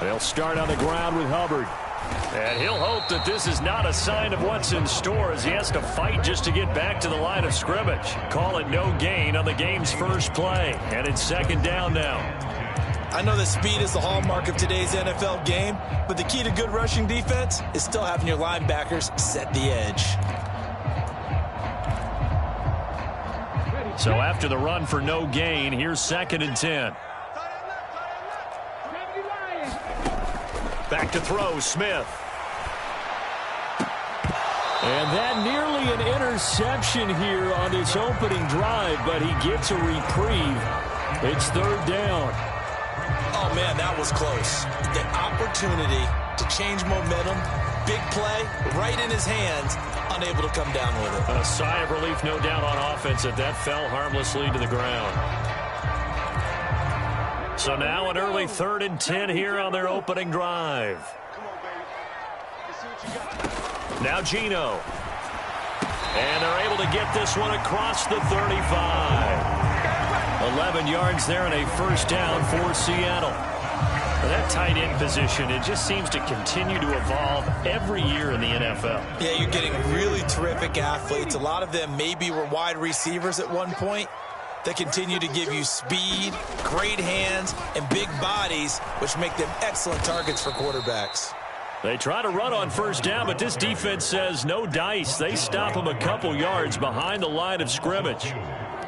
They'll start on the ground with Hubbard. And he'll hope that this is not a sign of what's in store as he has to fight just to get back to the line of scrimmage. Call it no gain on the game's first play. And it's second down now. I know that speed is the hallmark of today's NFL game, but the key to good rushing defense is still having your linebackers set the edge. So after the run for no gain, here's second and 10. Back to throw, Smith. And that nearly an interception here on this opening drive, but he gets a reprieve. It's third down. Oh, man, that was close. The opportunity to change momentum, big play, right in his hands, unable to come down with it. A sigh of relief, no doubt, on offense that fell harmlessly to the ground. So now an early third and 10 here on their opening drive. Now Geno. And they're able to get this one across the 35. 11 yards there and a first down for Seattle. That tight end position, it just seems to continue to evolve every year in the NFL. Yeah, you're getting really terrific athletes. A lot of them maybe were wide receivers at one point. They continue to give you speed, great hands, and big bodies, which make them excellent targets for quarterbacks. They try to run on first down, but this defense says no dice. They stop them a couple yards behind the line of scrimmage.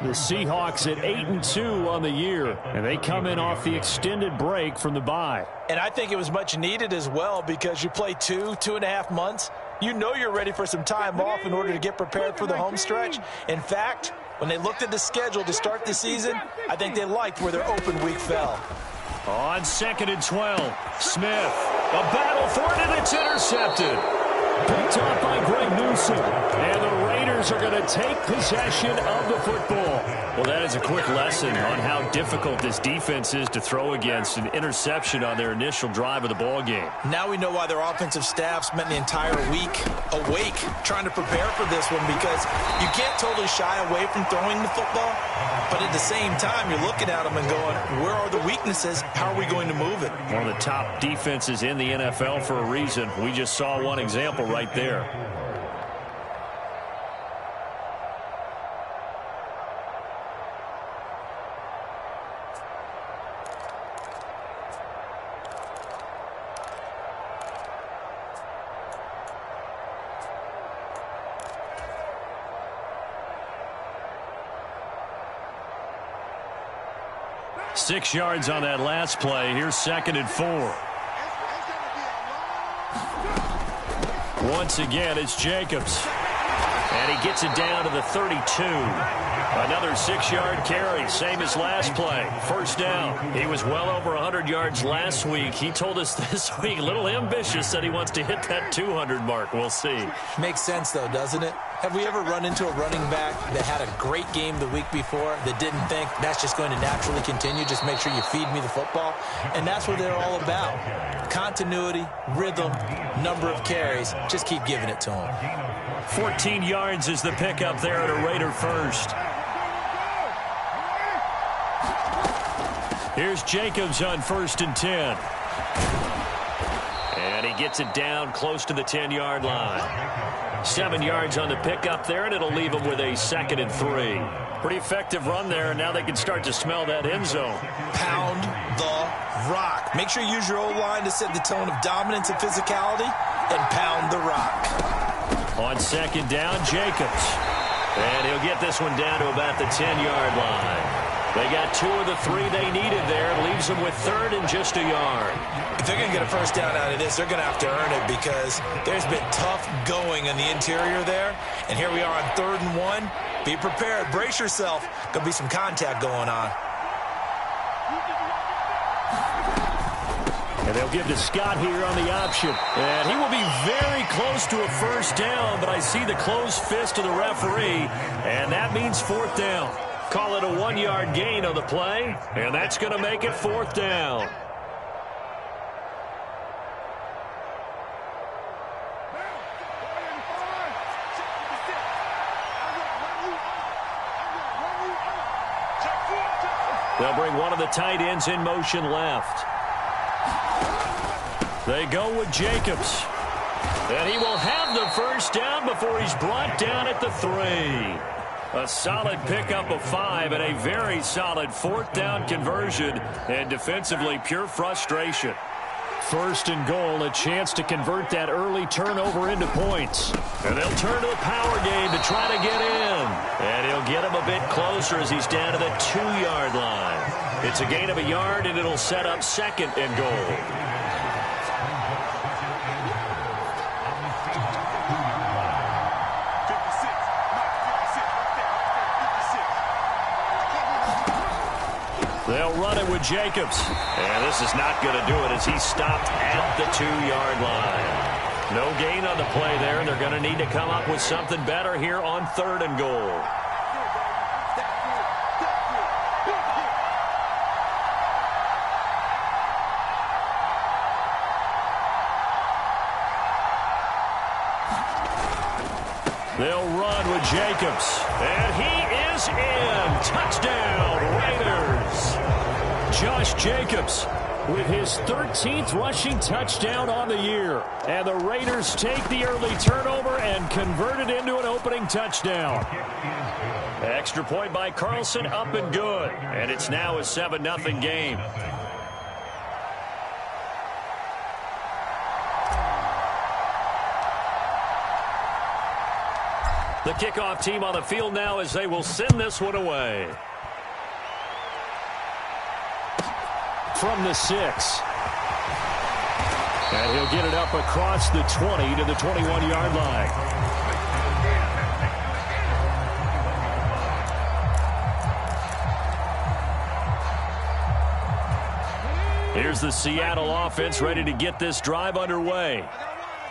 The Seahawks at 8-2 on the year, and they come in off the extended break from the bye. And I think it was much needed as well because you play 2.5 months. You know you're ready for some time off in order to get prepared for the home stretch. In fact, when they looked at the schedule to start the season, I think they liked where their open week fell. On second and 12, Smith. A battle for it, and it's intercepted. Picked off by Greg Newsome. And the Raiders are going to take possession of the football. Well, that is a quick lesson on how difficult this defense is to throw against. An interception on their initial drive of the ball game. Now we know why their offensive staff spent the entire week awake trying to prepare for this one, because you can't totally shy away from throwing the football, but at the same time you're looking at them and going, where are the weaknesses? How are we going to move it? One of the top defenses in the NFL for a reason. We just saw one example right there. Six yards on that last play. Here's second and 4. Once again, it's Jacobs. And he gets it down to the 32. Another 6-yard carry, same as last play. First down. He was well over 100 yards last week. He told us this week, a little ambitious, that he wants to hit that 200 mark. We'll see. Makes sense, though, doesn't it? Have we ever run into a running back that had a great game the week before that didn't think that's just going to naturally continue? Just make sure you feed me the football. And that's what they're all about. Continuity, rhythm, number of carries. Just keep giving it to them. 14 yards is the pickup there at a Raider first. Here's Jacobs on first and 10. And he gets it down close to the 10-yard line. 7 yards on the pickup there, and it'll leave him with a second and 3. Pretty effective run there, and now they can start to smell that end zone. Pound the rock. Make sure you use your O-line to set the tone of dominance and physicality, and pound the rock. On second down, Jacobs. And he'll get this one down to about the 10-yard line. They got 2 of the 3 they needed there. Leaves them with third and just a yard. If they're going to get a first down out of this, they're going to have to earn it, because there's been tough going in the interior there. And here we are on 3rd and 1. Be prepared. Brace yourself. Going to be some contact going on. And they'll give to Scott here on the option. And he will be very close to a first down, but I see the closed fist of the referee, and that means 4th down. Call it a 1-yard gain on the play, and that's going to make it 4th down. They'll bring one of the tight ends in motion left. They go with Jacobs. And he will have the first down before he's brought down at the 3. A solid pickup of 5 and a very solid 4th down conversion. And defensively, pure frustration. 1st and goal, a chance to convert that early turnover into points. And they'll turn to the power game to try to get in. And he'll get him a bit closer as he's down to the 2-yard line. It's a gain of a yard, and it'll set up 2nd and goal. They'll run it with Jacobs. And this is not going to do it as he's stopped at the 2-yard line. No gain on the play there, and they're going to need to come up with something better here on 3rd and goal. They'll run with Jacobs. And he is in. Touchdown, Raiders. Josh Jacobs with his 13th rushing touchdown on the year. And the Raiders take the early turnover and convert it into an opening touchdown. Extra point by Carlson, up and good. And it's now a 7-0 game. The kickoff team on the field now as they will send this one away. From the 6. And he'll get it up across the 20 to the 21-yard line. Here's the Seattle offense ready to get this drive underway.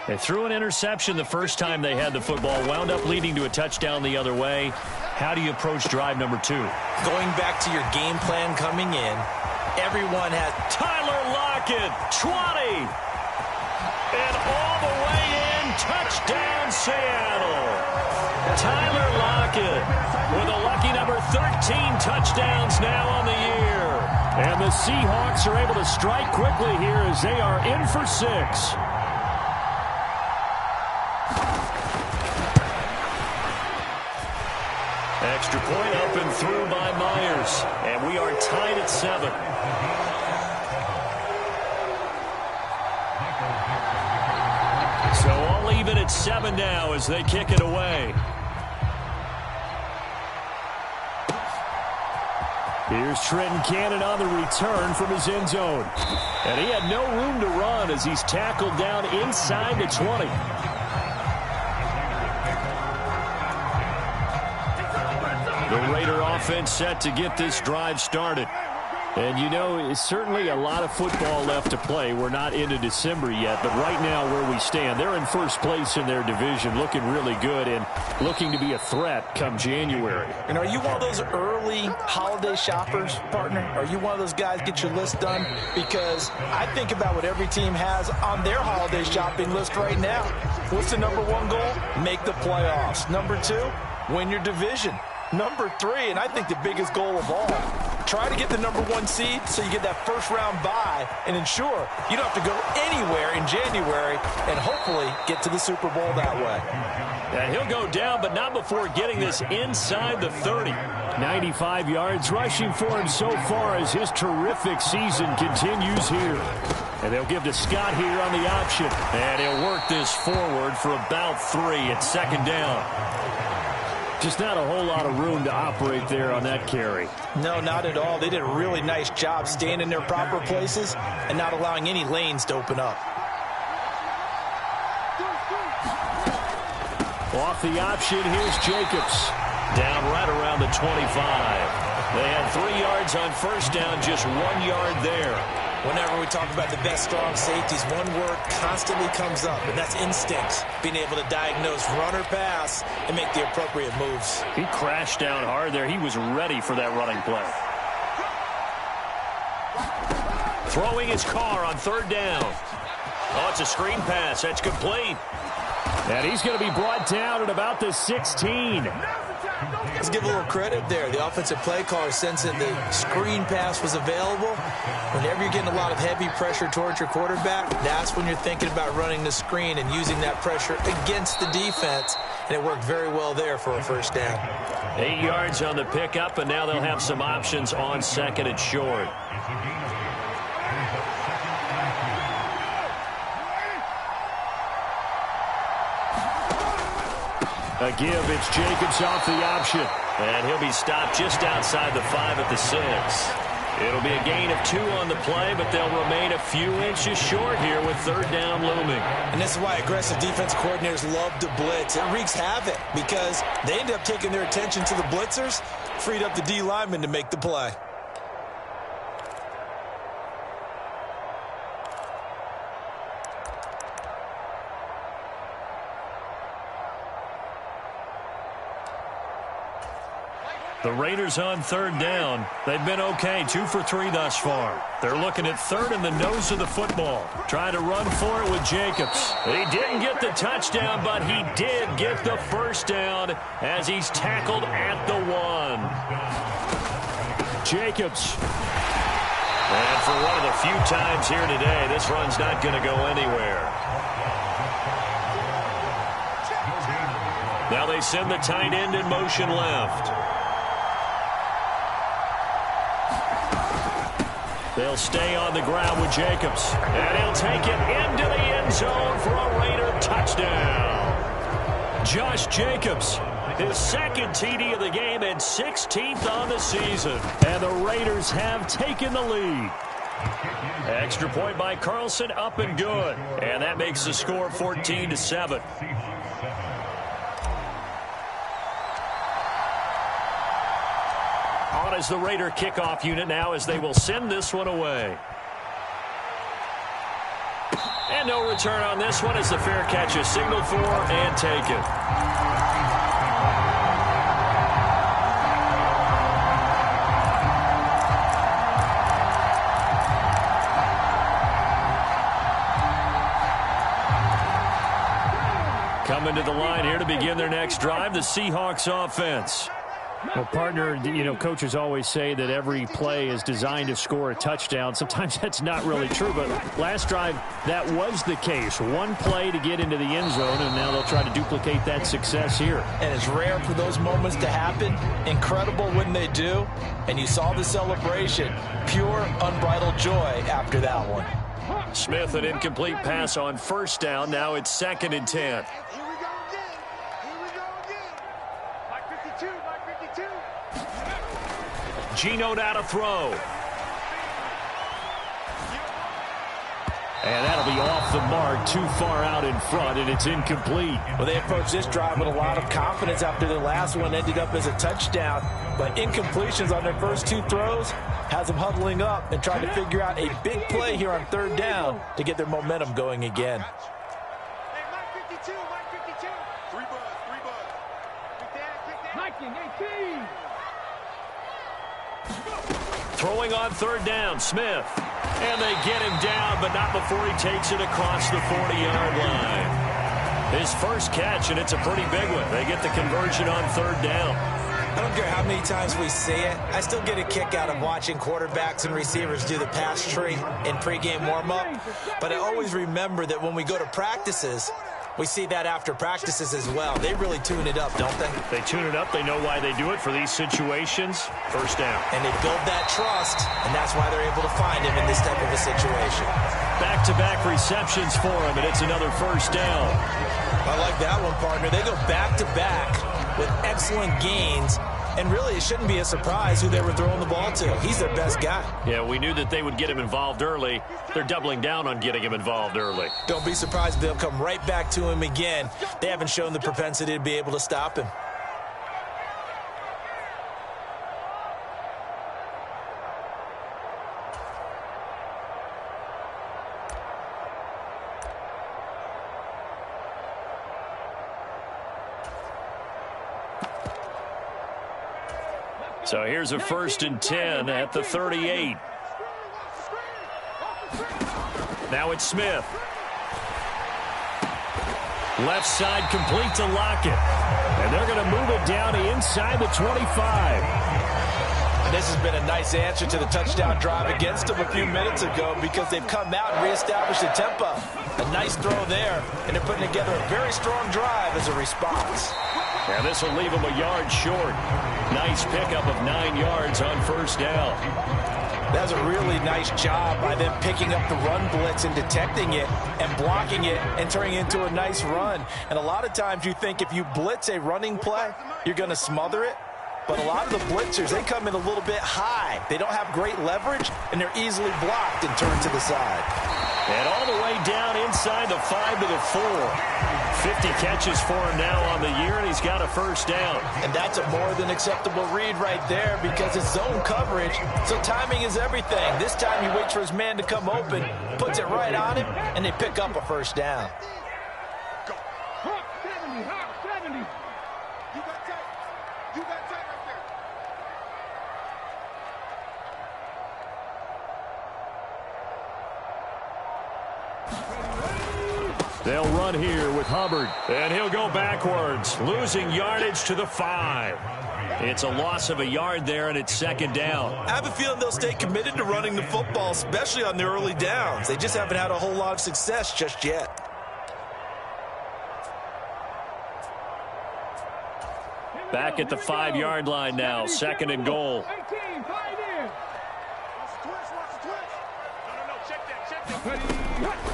They threw an interception the first time they had the football, wound up leading to a touchdown the other way. How do you approach drive number 2? Going back to your game plan coming in, everyone has Tyler Lockett, 20. And all the way in, touchdown Seattle. Tyler Lockett with a lucky number 13 touchdowns now on the year. And the Seahawks are able to strike quickly here as they are in for 6. Extra point up and through by Myers. And we are tied at 7. So all even at 7 now as they kick it away. Here's Trenton Cannon on the return from his end zone. And he had no room to run as he's tackled down inside the 20. The Raider offense set to get this drive started. And, you know, it's certainly a lot of football left to play. We're not into December yet, but right now where we stand, they're in first place in their division, looking really good and looking to be a threat come January. And are you one of those early holiday shoppers, partner? Are you one of those guys get your list done? Because I think about what every team has on their holiday shopping list right now. What's the number 1 goal? Make the playoffs. Number 2, win your division. Number 3, and I think the biggest goal of all, try to get the number 1 seed so you get that first-round bye and ensure you don't have to go anywhere in January and hopefully get to the Super Bowl that way. And he'll go down, but not before getting this inside the 30. 95 yards rushing for him so far as his terrific season continues here. And they'll give to Scott here on the option. And he'll work this forward for about 3 at 2nd down. Just not a whole lot of room to operate there on that carry. No, not at all. They did a really nice job staying in their proper places and not allowing any lanes to open up. Off the option, here's Jacobs. Down right around the 25. They had 3 yards on first down, just 1 yard there. Whenever we talk about the best strong safeties, one word constantly comes up, and that's instinct. Being able to diagnose run or pass and make the appropriate moves. He crashed down hard there. He was ready for that running play. Throwing his car on 3rd down. Oh, it's a screen pass. That's complete. And he's going to be brought down at about the 16. Let's give a little credit there. The offensive play caller sensing the screen pass was available. Whenever you're getting a lot of heavy pressure towards your quarterback, that's when you're thinking about running the screen and using that pressure against the defense. And it worked very well there for a first down. 8 yards on the pickup, and now they'll have some options on second and short. A give, it's Jacobs off the option. And he'll be stopped just outside the 5 at the 6. It'll be a gain of 2 on the play, but they'll remain a few inches short here with third down looming. And this is why aggressive defense coordinators love to blitz. It wreaks havoc because they end up taking their attention to the blitzers, freed up the D lineman to make the play. The Raiders on third down. They've been okay, 2 for 3 thus far. They're looking at third in the nose of the football. Trying to run for it with Jacobs. He didn't get the touchdown, but he did get the first down as he's tackled at the 1. Jacobs. And for one of the few times here today, this run's not going to go anywhere. Now they send the tight end in motion left. They'll stay on the ground with Jacobs. And he'll take it into the end zone for a Raider touchdown. Josh Jacobs, his second TD of the game and 16th on the season. And the Raiders have taken the lead. Extra point by Carlson, up and good. And that makes the score 14-7. On as the Raider kickoff unit now as they will send this one away. And no return on this one as the fair catch is signaled for and taken. Coming to the line here to begin their next drive, the Seahawks offense. Well, partner, you know, coaches always say that every play is designed to score a touchdown. Sometimes that's not really true, but last drive, that was the case. One play to get into the end zone, and now they'll try to duplicate that success here. And it's rare for those moments to happen. Incredible when they do. And you saw the celebration. Pure, unbridled joy after that one. Smith, an incomplete pass on first down. Now it's 2nd and 10. Geno now to throw. And that'll be off the mark, too far out in front, and it's incomplete. Well, they approached this drive with a lot of confidence after their last one ended up as a touchdown. But incompletions on their first 2 throws has them huddling up and trying to figure out a big play here on third down to get their momentum going again. Throwing on third down, Smith. And they get him down, but not before he takes it across the 40-yard line. His first catch, and it's a pretty big one. They get the conversion on third down. I don't care how many times we see it. I still get a kick out of watching quarterbacks and receivers do the pass tree in pregame warm-up. But I always remember that when we go to practices, we see that after practices as well. They really tune it up, don't they? They tune it up. They know why they do it for these situations. First down. And they build that trust, and that's why they're able to find him in this type of a situation. Back-to-back receptions for him, and it's another first down. I like that one, partner. They go back-to-back with excellent gains. And really, it shouldn't be a surprise who they were throwing the ball to. He's their best guy. Yeah, we knew that they would get him involved early. They're doubling down on getting him involved early. Don't be surprised if they'll come right back to him again. They haven't shown the propensity to be able to stop him. So here's a 1st and 10 at the 38. Now it's Smith. Left side complete to Lockett. And they're going to move it down to inside the 25. And this has been a nice answer to the touchdown drive against them a few minutes ago because they've come out and reestablished the tempo. A nice throw there, and they're putting together a very strong drive as a response. And this will leave them a yard short. Nice pickup of 9 yards on first down. That's a really nice job by them picking up the run blitz and detecting it and blocking it and turning it into a nice run. And a lot of times you think if you blitz a running play, you're going to smother it. But a lot of the blitzers, they come in a little bit high. They don't have great leverage, and they're easily blocked and turned to the side. And all the way down inside the 5 to the 4. 50 catches for him now on the year, and he's got a first down. And that's a more than acceptable read right there because it's zone coverage, so timing is everything. This time he waits for his man to come open, puts it right on him, and they pick up a first down. They'll run here with Hubbard, and he'll go backwards, losing yardage to the 5. It's a loss of a yard there, and it's second down. I have a feeling they'll stay committed to running the football, especially on the early downs. They just haven't had a whole lot of success just yet. Back at the 5-yard line now, second and goal.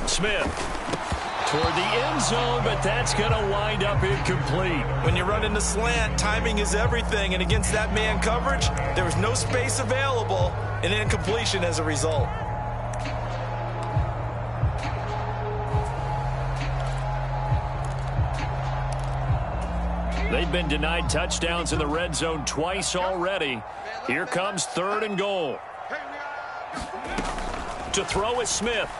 Smith toward the end zone, but that's going to wind up incomplete. When you run in the slant, timing is everything, and against that man coverage, there was no space available, and incompletion as a result. They've been denied touchdowns in the red zone twice already. Here comes third and goal. To throw is Smith.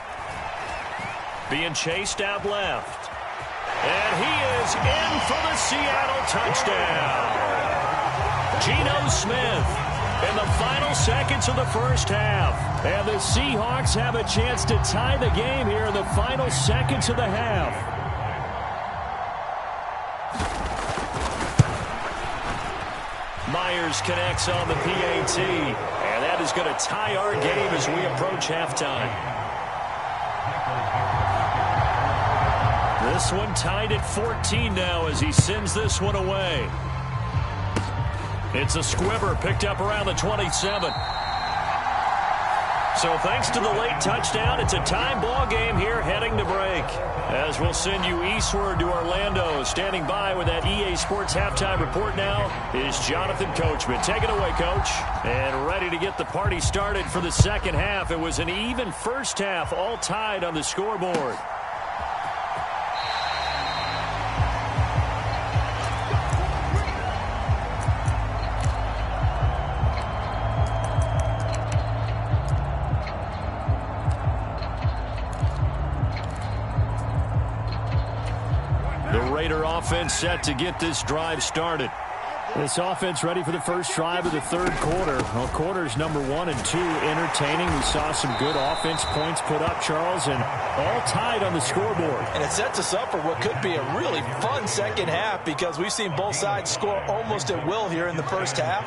Being chased out left. And he is in for the Seattle touchdown. Geno Smith in the final seconds of the first half. And the Seahawks have a chance to tie the game here in the final seconds of the half. Myers connects on the PAT. And that is going to tie our game as we approach halftime. This one tied at 14 now as he sends this one away. It's a squibber picked up around the 27. So thanks to the late touchdown, it's a tie ball game here heading to break. As we'll send you eastward to Orlando. Standing by with that EA Sports halftime report now is Jonathan Coachman. Take it away, Coach. And ready to get the party started for the second half. It was an even first half, all tied on the scoreboard. Offense set to get this drive started. This offense ready for the first drive of the third quarter. Well, quarters number 1 and 2 entertaining. We saw some good offense points put up, Charles, and all tied on the scoreboard. And it sets us up for what could be a really fun second half because we've seen both sides score almost at will here in the first half.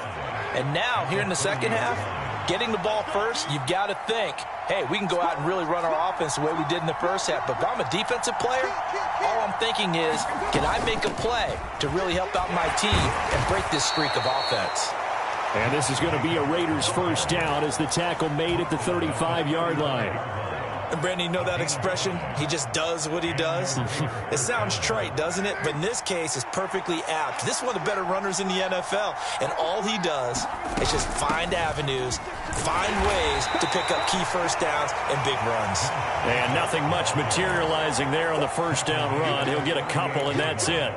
And now, here in the second half, getting the ball first, you've got to think, hey, we can go out and really run our offense the way we did in the first half. But if I'm a defensive player, all I'm thinking is, can I make a play to really help out my team and break this streak of offense? And this is going to be a Raiders first down as the tackle made at the 35-yard line. And Brandon, you know that expression? He just does what he does. It sounds trite, doesn't it? But in this case, it's perfectly apt. This is one of the better runners in the NFL. And all he does is just find avenues, find ways to pick up key first downs and big runs. And nothing much materializing there on the first down run. He'll get a couple, and that's it.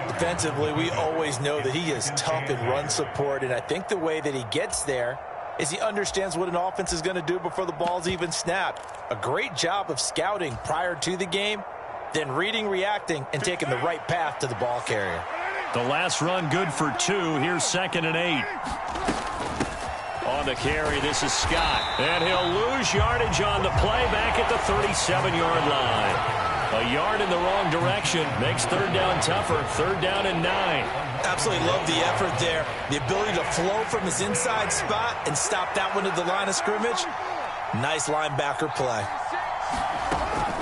Defensively, we always know that he is tough in run support. And I think the way that he gets there is he understands what an offense is going to do before the ball's even snapped. A great job of scouting prior to the game, then reading, reacting, and taking the right path to the ball carrier. The last run good for 2. Here's 2nd and 8. On the carry, this is Scott. And he'll lose yardage on the play back at the 37-yard line. A yard in the wrong direction makes third down tougher. Third down and 9. Absolutely love the effort there. The ability to flow from his inside spot and stop that one at the line of scrimmage. Nice linebacker play.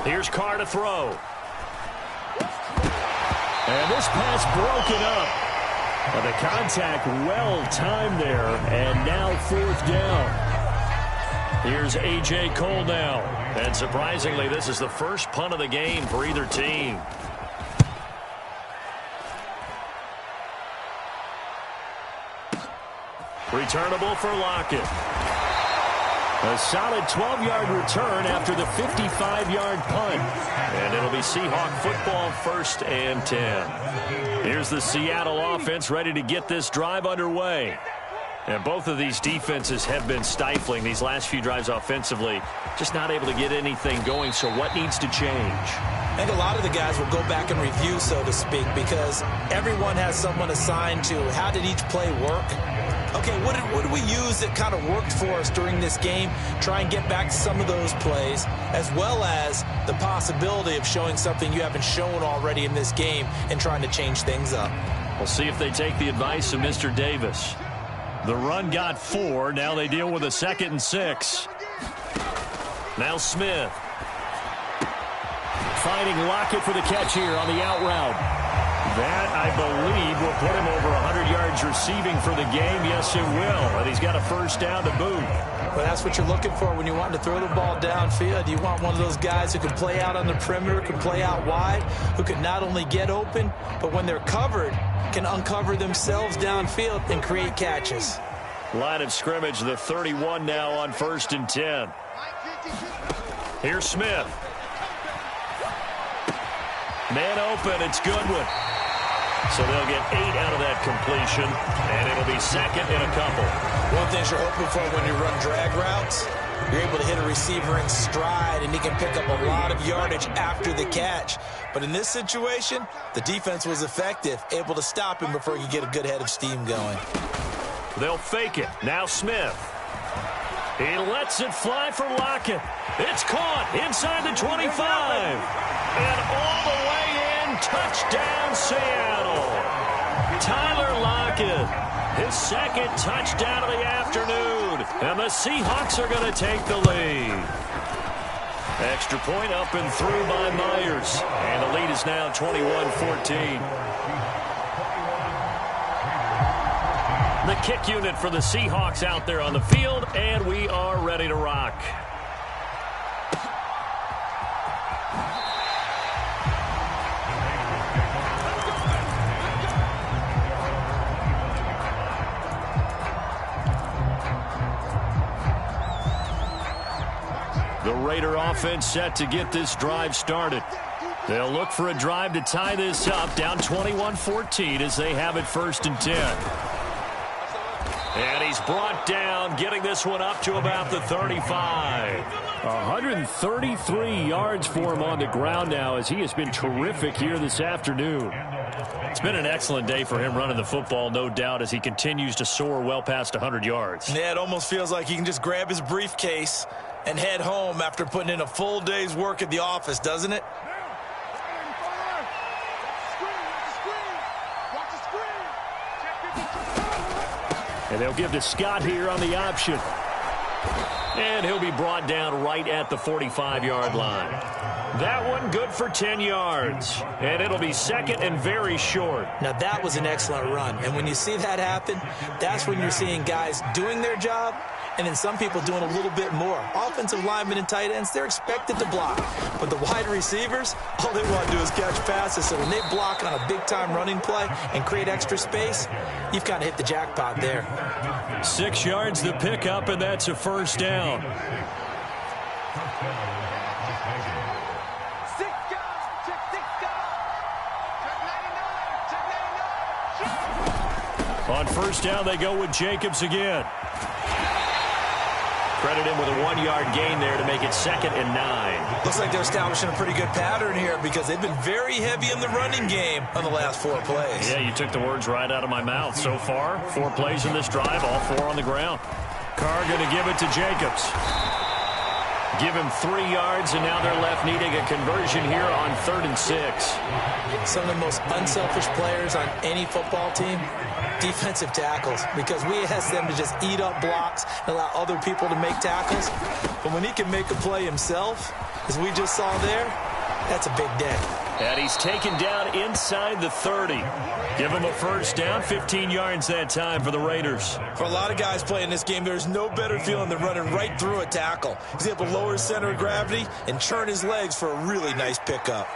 Here's Carr to throw. And this pass broken up. The contact well timed there, and now fourth down. Here's A.J. Cole now. And surprisingly, this is the first punt of the game for either team. Returnable for Lockett. A solid 12-yard return after the 55-yard punt. And it'll be Seahawk football, 1st and 10. Here's the Seattle offense ready to get this drive underway. And both of these defenses have been stifling these last few drives offensively. Just not able to get anything going, so what needs to change? I think a lot of the guys will go back and review, so to speak, because everyone has someone assigned to how did each play work. Okay, what did we use that kind of worked for us during this game? Try and get back to some of those plays, as well as the possibility of showing something you haven't shown already in this game and trying to change things up. We'll see if they take the advice of Mr. Davis. The run got 4. Now they deal with a 2nd and 6. Now Smith. Finding Lockett for the catch here on the out route. That, I believe, will put him over 100 yards receiving for the game. Yes, it will. And he's got a first down to boot. Well, that's what you're looking for when you want to throw the ball downfield. You want one of those guys who can play out on the perimeter, can play out wide, who can not only get open, but when they're covered, can uncover themselves downfield and create catches. Line of scrimmage, the 31 now on 1st and 10. Here's Smith. Man open, it's Goodwin. So they'll get 8 out of that completion, and it'll be 2nd and a couple. One thing you're hoping for when you run drag routes, you're able to hit a receiver in stride, and he can pick up a lot of yardage after the catch. But in this situation, the defense was effective, able to stop him before he could get a good head of steam going. They'll fake it. Now Smith. He lets it fly for Lockett. It's caught inside the 25. And all the way in, touchdown Seattle. Tyler Lockett, his 2nd touchdown of the afternoon. And the Seahawks are going to take the lead. Extra point up and through by Myers. And the lead is now 21-14. The kick unit for the Seahawks out there on the field, and we are ready to rock. The Raider offense set to get this drive started. They'll look for a drive to tie this up, down 21-14 as they have it 1st and 10. And he's brought down, getting this one up to about the 35. 133 yards for him on the ground now as he has been terrific here this afternoon. It's been an excellent day for him running the football, no doubt, as he continues to soar well past 100 yards. Yeah, it almost feels like he can just grab his briefcase and head home after putting in a full day's work at the office, doesn't it? And they'll give to Scott here on the option. And he'll be brought down right at the 45-yard line. That one good for 10 yards. And it'll be 2nd and very short. Now, that was an excellent run. And when you see that happen, that's when you're seeing guys doing their job and then some people doing a little bit more. Offensive linemen and tight ends, they're expected to block. But the wide receivers, all they want to do is catch passes. So when they block on a big-time running play and create extra space, you've kind of hit the jackpot there. 6 yards to pick up, and that's a first down. On first down, they go with Jacobs again. Credit him with a 1-yard gain there to make it 2nd and 9. Looks like they're establishing a pretty good pattern here because they've been very heavy in the running game on the last 4 plays. Yeah, you took the words right out of my mouth. So far, 4 plays in this drive, all 4 on the ground. Carr going to give it to Jacobs. Give him 3 yards, and now they're left needing a conversion here on 3rd and 6. Some of the most unselfish players on any football team, defensive tackles, because we ask them to just eat up blocks and allow other people to make tackles. But when he can make a play himself, as we just saw there, that's a big day. And he's taken down inside the 30. Give him a first down, 15 yards that time for the Raiders. For a lot of guys playing this game, there's no better feeling than running right through a tackle. He's able to lower his center of gravity and churn his legs for a really nice pickup.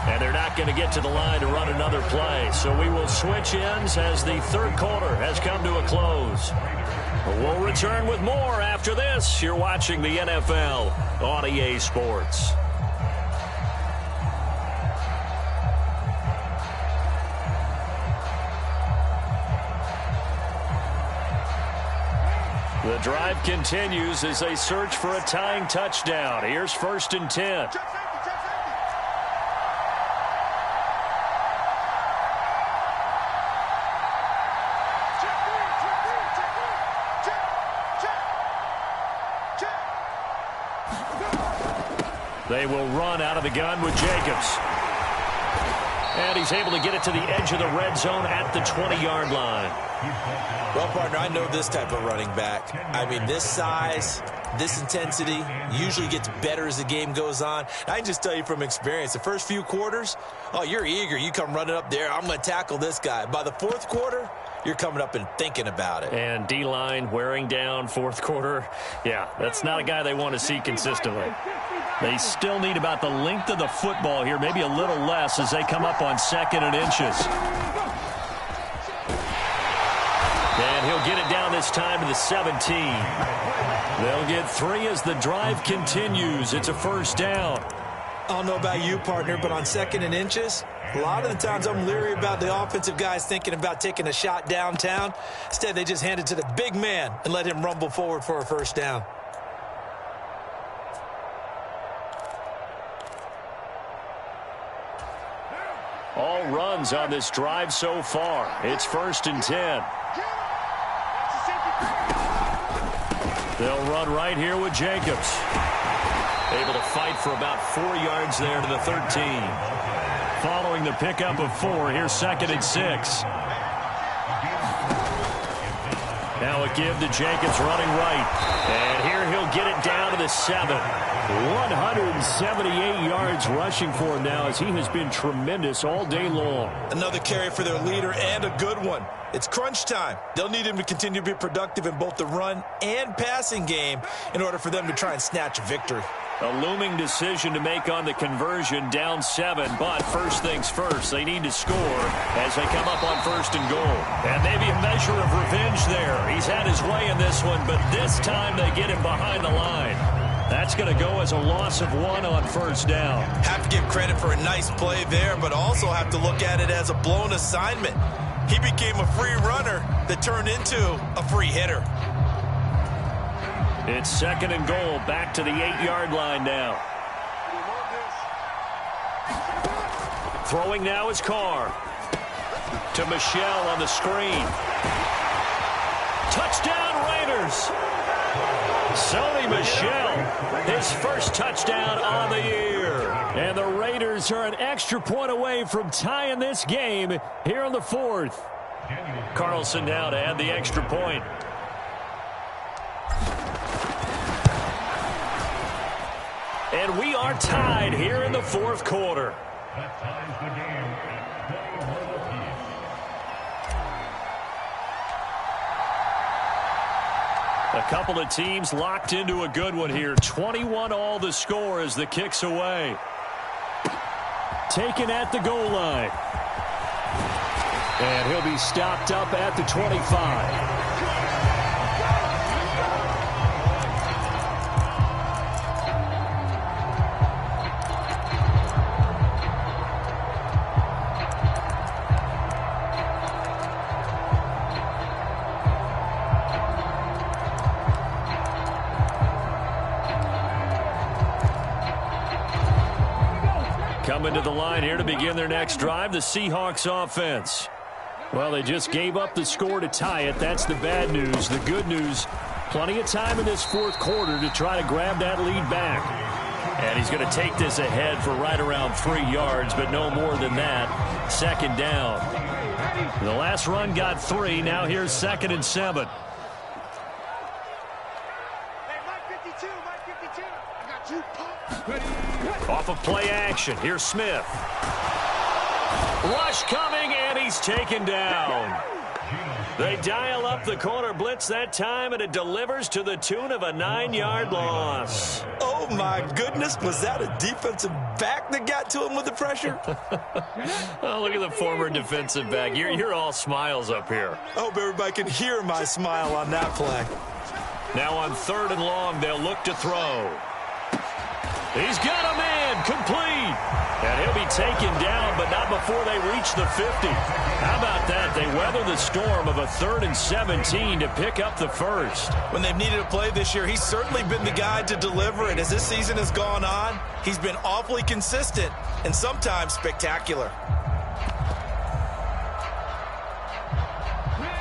And they're not going to get to the line to run another play. So we will switch ends as the 3rd quarter has come to a close. We'll return with more after this. You're watching the NFL on EA Sports. The drive continues as they search for a tying touchdown. Here's 1st and 10. They will run out of the gun with Jacobs. And he's able to get it to the edge of the red zone at the 20-yard line. Well, partner, I know this type of running back. I mean, this size, this intensity usually gets better as the game goes on. I can just tell you from experience, the first few quarters, oh, you're eager. You come running up there. I'm going to tackle this guy. By the 4th quarter, you're coming up and thinking about it. And D-line wearing down 4th quarter. Yeah, that's not a guy they want to see consistently. They still need about the length of the football here, maybe a little less as they come up on 2nd and inches. And he'll get it down this time to the 17. They'll get 3 as the drive continues. It's a first down. I don't know about you, partner, but on 2nd and inches, a lot of the times I'm leery about the offensive guys thinking about taking a shot downtown. Instead, they just hand it to the big man and let him rumble forward for a first down. All runs on this drive so far. It's 1st and 10. They'll run right here with Jacobs. Able to fight for about 4 yards there to the 13. Following the pickup of 4, here's 2nd and 6. Now a give to Jacobs running right. And here he'll get it down to the 7. 178 yards rushing for him now as he has been tremendous all day long. Another carry for their leader and a good one. It's crunch time. They'll need him to continue to be productive in both the run and passing game in order for them to try and snatch a victory. A looming decision to make on the conversion, down 7, but first things first, they need to score as they come up on 1st and goal. And maybe a measure of revenge there. He's had his way in this one, but this time they get him behind the line. That's going to go as a loss of 1 on 1st down. Have to give credit for a nice play there, but also have to look at it as a blown assignment. He became a free runner that turned into a free hitter. It's 2nd and goal, back to the 8-yard line now. Throwing now is Carr. To Michelle on the screen. Touchdown Raiders! Sony Michel, his first touchdown on the year. And the Raiders are an extra point away from tying this game here in the 4th. Carlson now to add the extra point. And we are tied here in the 4th quarter. That ties the game. A couple of teams locked into a good one here. 21 all the score as the kick's away. Taken at the goal line. And he'll be stopped up at the 25. Coming to the line here to begin their next drive, the Seahawks offense. Well, they just gave up the score to tie it. That's the bad news. The good news, plenty of time in this fourth quarter to try to grab that lead back. And he's going to take this ahead for right around 3 yards, but no more than that. Second down. The last run got 3. Now here's 2nd and 7. Off of play action. Here's Smith. Rush coming, and he's taken down. They dial up the corner blitz that time, and it delivers to the tune of a 9-yard loss. Oh, my goodness. Was that a defensive back that got to him with the pressure? Oh, look at the former defensive back. You're all smiles up here. I hope everybody can hear my smile on that play. Now on 3rd and long, they'll look to throw. He's got a man, complete. And he'll be taken down, but not before they reach the 50. How about that? They weather the storm of a 3rd and 17 to pick up the first. When they've needed a play this year, he's certainly been the guy to deliver. And as this season has gone on, he's been awfully consistent and sometimes spectacular.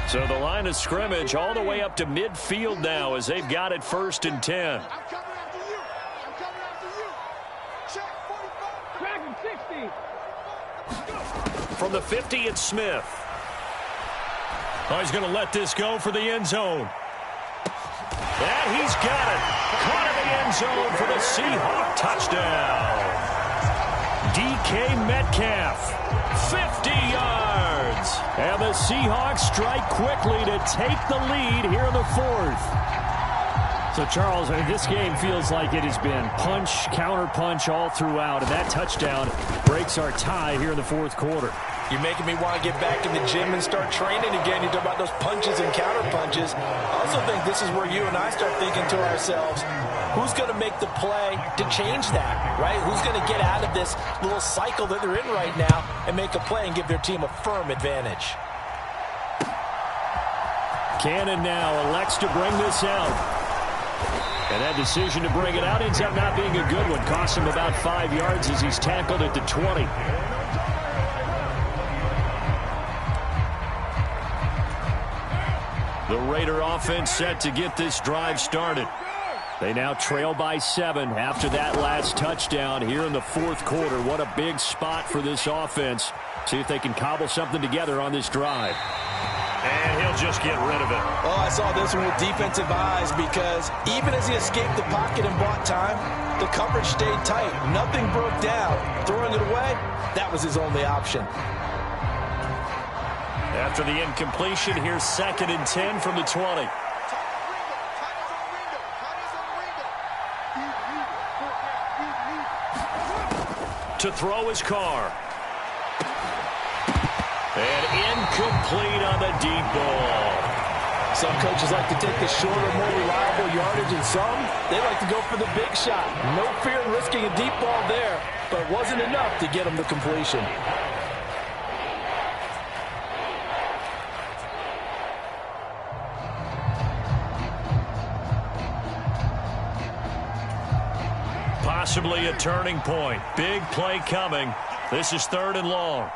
So the line of scrimmage all the way up to midfield now as they've got it 1st and 10. From the 50, it's Smith. Oh, he's going to let this go for the end zone. And he's got it. Caught in the end zone for the Seahawk touchdown. DK Metcalf, 50 yards. And the Seahawks strike quickly to take the lead here in the 4th. So, Charles, this game feels like it has been punch, counter-punch all throughout, and that touchdown breaks our tie here in the 4th quarter. You're making me want to get back in the gym and start training again. You talk about those punches and counter-punches. I also think this is where you and I start thinking to ourselves, who's going to make the play to change that, right? Who's going to get out of this little cycle that they're in right now and make a play and give their team a firm advantage? Cannon now elects to bring this out. And that decision to bring it out ends up not being a good one. Costs him about 5 yards as he's tackled at the 20. The Raider offense set to get this drive started. They now trail by 7 after that last touchdown here in the 4th quarter. What a big spot for this offense. See if they can cobble something together on this drive. And he'll just get rid of it. Oh, I saw this one with defensive eyes because even as he escaped the pocket and bought time, the coverage stayed tight. Nothing broke down. Throwing it away, that was his only option. After the incompletion, here's 2nd and 10 from the 20. To throw his Carr. And incomplete on the deep ball. Some coaches like to take the shorter, more reliable yardage, and some, they like to go for the big shot. No fear in risking a deep ball there, but it wasn't enough to get him the completion. Possibly a turning point. Big play coming. This is 3rd and long.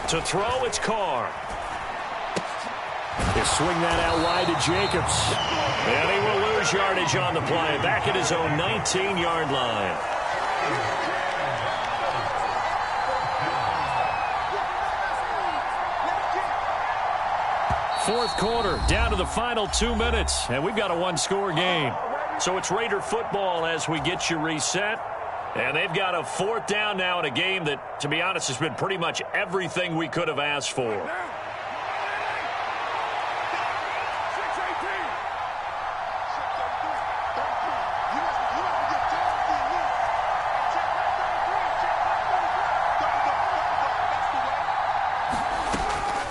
To throw, it's Carr. They swing that out wide to Jacobs. And he will lose yardage on the play. Back at his own 19-yard line. Fourth quarter, down to the final 2 minutes, and we've got a one-score game. So it's Raider football as we get you reset. And they've got a 4th down now in a game that, to be honest, has been pretty much everything we could have asked for.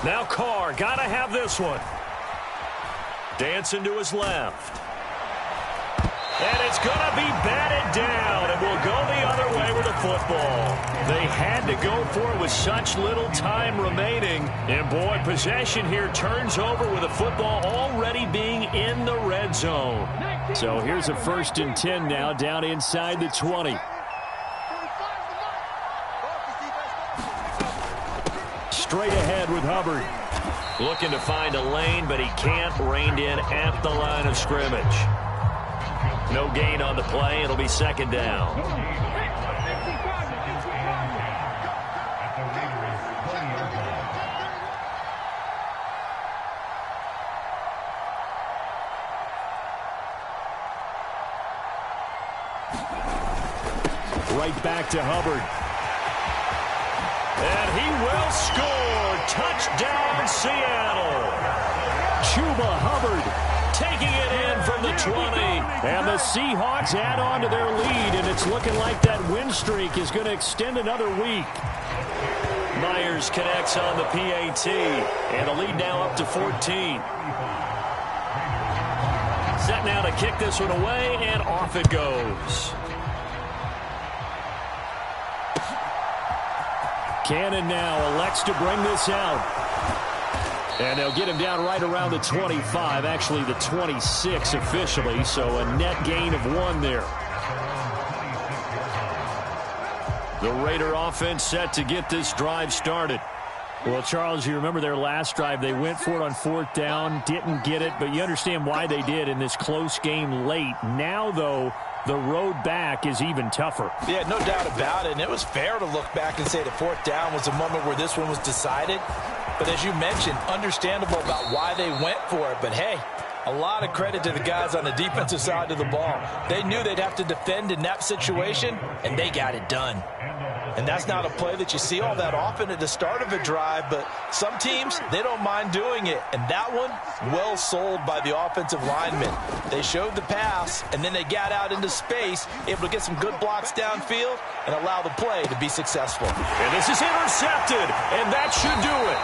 Now Carr, got to have this one. Dancing to his left. And it's going to be batted down, and we'll go the other way with the football. They had to go for it with such little time remaining. And, boy, possession here turns over with the football already being in the red zone. So here's a 1st and 10 now, down inside the 20. Straight ahead with Hubbard. Looking to find a lane, but he can't. Reined in at the line of scrimmage. No gain on the play. It'll be 2nd down. Right back to Hubbard. And he will score. Touchdown, Seattle. Chuba Hubbard Taking it in from the 20. And the Seahawks add on to their lead, and it's looking like that win streak is going to extend another week. Myers connects on the PAT, and the lead now up to 14. Set now to kick this one away, and off it goes. Cannon now elects to bring this out. And they'll get him down right around the 25, actually the 26 officially, so a net gain of 1 there. The Raider offense set to get this drive started. Well, Charles, you remember their last drive. They went for it on 4th down, didn't get it, but you understand why they did in this close game late. Now, though, the road back is even tougher. Yeah, no doubt about it, and it was fair to look back and say the 4th down was a moment where this one was decided. But as you mentioned, understandable about why they went for it. But, hey, a lot of credit to the guys on the defensive side of the ball. They knew they'd have to defend in that situation, and they got it done. And that's not a play that you see all that often at the start of a drive, but some teams, they don't mind doing it. And that one, well sold by the offensive linemen. They showed the pass, and then they got out into space, able to get some good blocks downfield and allow the play to be successful. And this is intercepted, and that should do it.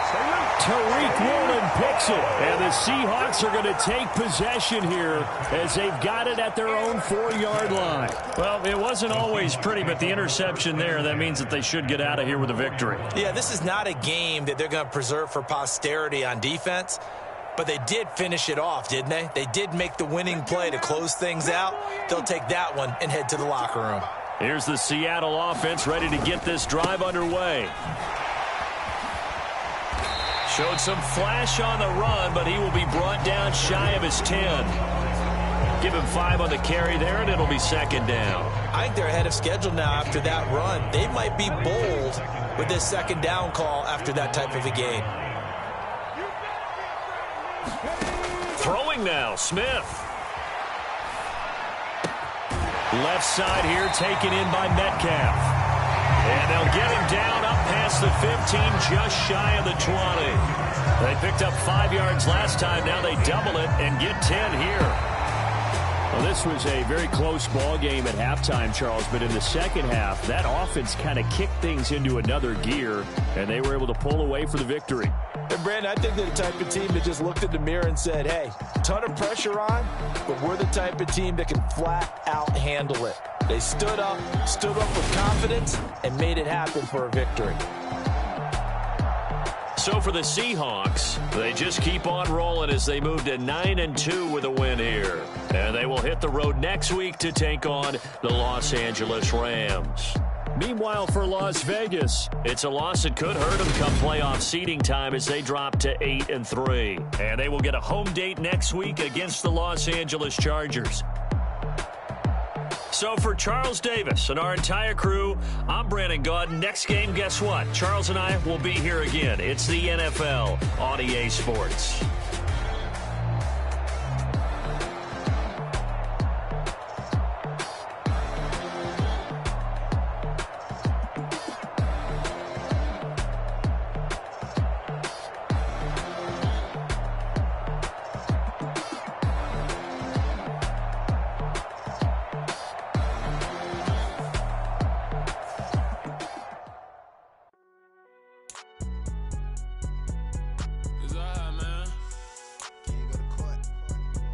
Tariq Woolen picks it, and the Seahawks are going to take possession here as they've got it at their own 4-yard line. Well, it wasn't always pretty, but the interception there, that means that they should get out of here with a victory. Yeah, this is not a game that they're going to preserve for posterity on defense, but they did finish it off, didn't they? They did make the winning play to close things out. They'll take that one and head to the locker room. Here's the Seattle offense ready to get this drive underway. Showed some flash on the run, but he will be brought down shy of his 10. Give him 5 on the carry there, and it'll be 2nd down. I think they're ahead of schedule now after that run. They might be bold with this 2nd down call after that type of a game. Throwing now, Smith. Left side here taken in by Metcalf. And they'll get him down up past the 15, just shy of the 20. They picked up 5 yards last time. Now they double it and get 10 here. Well, this was a very close ball game at halftime, Charles, but in the second half, that offense kind of kicked things into another gear, and they were able to pull away for the victory. And, Brandon, I think they're the type of team that just looked in the mirror and said, hey, ton of pressure on, but we're the type of team that can flat out handle it. They stood up with confidence, and made it happen for a victory. So for the Seahawks, they just keep on rolling as they move to 9-2 with a win here. And they will hit the road next week to take on the Los Angeles Rams. Meanwhile, for Las Vegas, it's a loss that could hurt them come playoff seeding time as they drop to 8-3. And they will get a home date next week against the Los Angeles Chargers. So for Charles Davis and our entire crew, I'm Brandon Gaudin. Next game, guess what? Charles and I will be here again. It's the NFL on EA Sports.